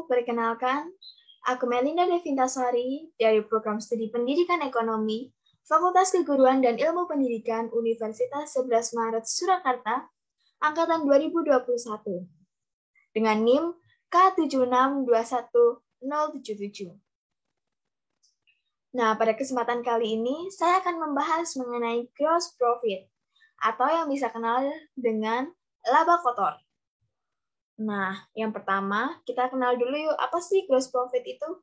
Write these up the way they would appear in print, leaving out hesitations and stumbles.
perkenalkan, aku Melinda Devintasari dari Program Studi Pendidikan Ekonomi, Fakultas Keguruan dan Ilmu Pendidikan Universitas 11 Maret Surakarta, Angkatan 2021, dengan NIM K76210077. Nah, pada kesempatan kali ini, saya akan membahas mengenai gross profit, atau yang bisa kenal dengan laba kotor. Nah, yang pertama, kita kenal dulu yuk, apa sih gross profit itu?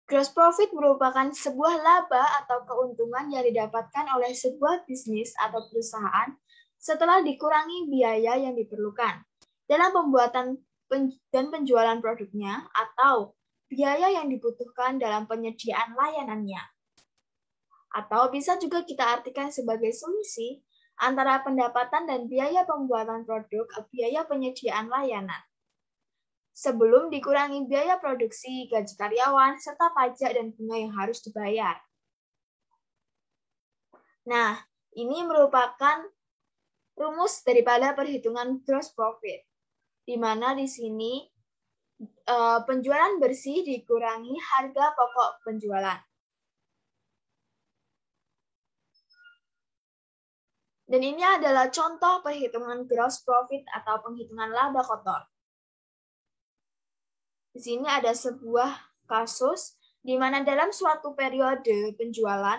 Gross profit merupakan sebuah laba atau keuntungan yang didapatkan oleh sebuah bisnis atau perusahaan setelah dikurangi biaya yang diperlukan dalam pembuatan dan penjualan produknya atau biaya yang dibutuhkan dalam penyediaan layanannya. Atau bisa juga kita artikan sebagai selisih antara pendapatan dan biaya pembuatan produk atau biaya penyediaan layanan. Sebelum dikurangi biaya produksi, gaji karyawan, serta pajak dan bunga yang harus dibayar. Nah, ini merupakan rumus daripada perhitungan gross profit, di mana di sini penjualan bersih dikurangi harga pokok penjualan. Dan ini adalah contoh perhitungan gross profit atau penghitungan laba kotor. Di sini ada sebuah kasus di mana dalam suatu periode penjualan,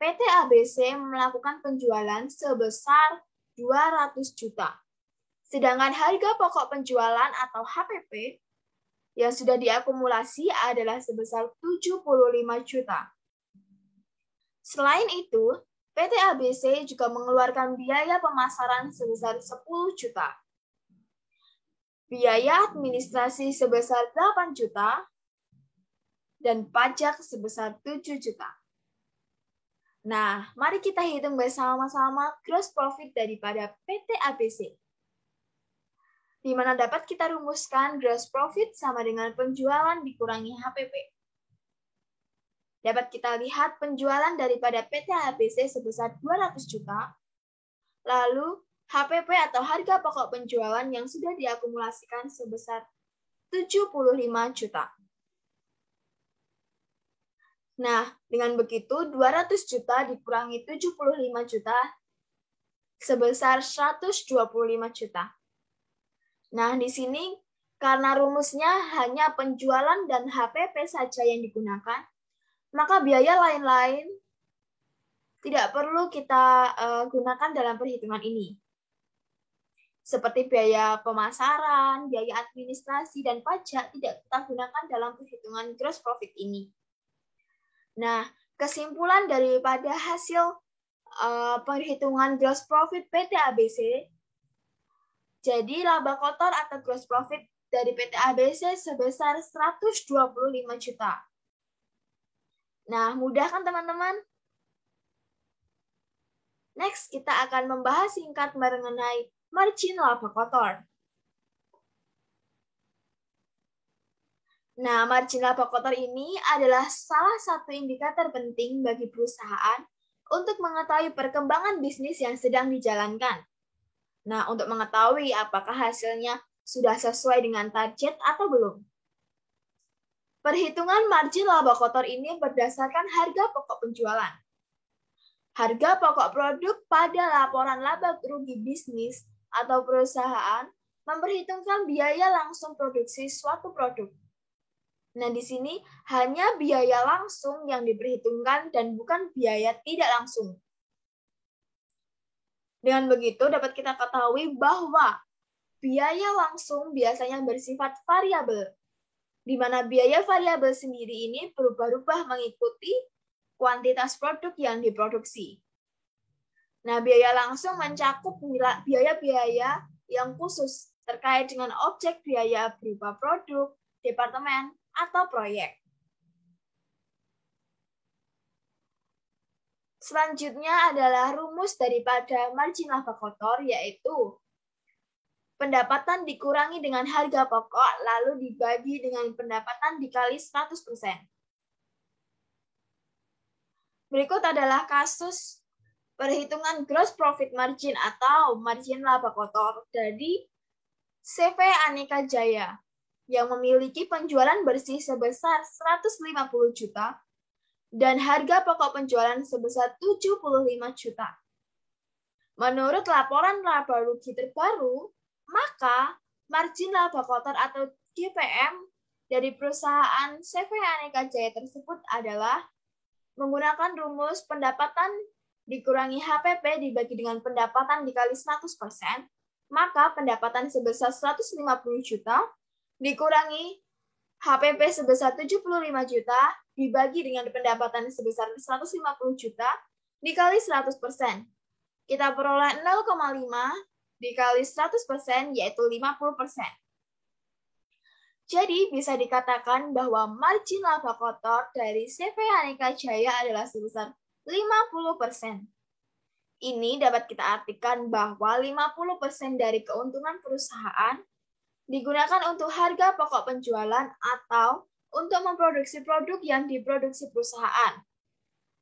PT ABC melakukan penjualan sebesar 200 juta. Sedangkan harga pokok penjualan atau HPP yang sudah diakumulasi adalah sebesar 75 juta. Selain itu, PT ABC juga mengeluarkan biaya pemasaran sebesar 10 juta. Biaya administrasi sebesar 8 juta, dan pajak sebesar 7 juta. Nah, mari kita hitung bersama-sama gross profit daripada PT ABC. Di mana dapat kita rumuskan gross profit sama dengan penjualan dikurangi HPP. Dapat kita lihat penjualan daripada PT ABC sebesar 200 juta, lalu HPP atau harga pokok penjualan yang sudah diakumulasikan sebesar 75 juta. Nah, dengan begitu 200 juta dikurangi 75 juta sebesar 125 juta. Nah, di sini karena rumusnya hanya penjualan dan HPP saja yang digunakan, maka biaya lain-lain tidak perlu kita gunakan dalam perhitungan ini. Seperti biaya pemasaran, biaya administrasi, dan pajak tidak kita gunakan dalam perhitungan gross profit ini. Nah, kesimpulan daripada hasil perhitungan gross profit PT ABC, jadi laba kotor atau gross profit dari PT ABC sebesar 125 juta. Nah, mudah kan teman-teman? Next, kita akan membahas singkat mengenai margin laba kotor. Nah, margin laba kotor ini adalah salah satu indikator penting bagi perusahaan untuk mengetahui perkembangan bisnis yang sedang dijalankan. Nah, untuk mengetahui apakah hasilnya sudah sesuai dengan target atau belum. Perhitungan margin laba kotor ini berdasarkan harga pokok penjualan. Harga pokok produk pada laporan laba rugi bisnis atau perusahaan memperhitungkan biaya langsung produksi suatu produk. Nah, di sini hanya biaya langsung yang diperhitungkan dan bukan biaya tidak langsung. Dengan begitu dapat kita ketahui bahwa biaya langsung biasanya bersifat variabel, di mana biaya variabel sendiri ini berubah-ubah mengikuti kuantitas produk yang diproduksi. Nah, biaya langsung mencakup biaya-biaya yang khusus terkait dengan objek biaya berupa produk, departemen, atau proyek. Selanjutnya adalah rumus daripada margin laba kotor, yaitu pendapatan dikurangi dengan harga pokok, lalu dibagi dengan pendapatan dikali 100%. Berikut adalah kasus perhitungan gross profit margin atau margin laba kotor dari CV Aneka Jaya yang memiliki penjualan bersih sebesar 150 juta dan harga pokok penjualan sebesar 75 juta. Menurut laporan laba rugi terbaru, maka margin laba kotor atau GPM dari perusahaan CV Aneka Jaya tersebut adalah menggunakan rumus pendapatan dikurangi HPP dibagi dengan pendapatan dikali 100%, maka pendapatan sebesar 150 juta dikurangi HPP sebesar 75 juta dibagi dengan pendapatan sebesar 150 juta dikali 100%. Kita peroleh 0,5 dikali 100% yaitu 50%. Jadi bisa dikatakan bahwa margin laba kotor dari CV Aneka Jaya adalah sebesar 50%. Ini dapat kita artikan bahwa 50% dari keuntungan perusahaan digunakan untuk harga pokok penjualan atau untuk memproduksi produk yang diproduksi perusahaan.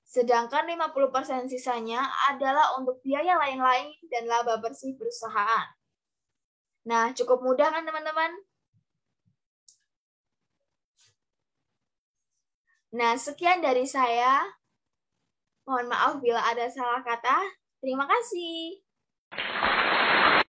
Sedangkan 50% sisanya adalah untuk biaya lain-lain dan laba bersih perusahaan. Nah, cukup mudah kan teman-teman? Nah, sekian dari saya. Mohon maaf bila ada salah kata. Terima kasih.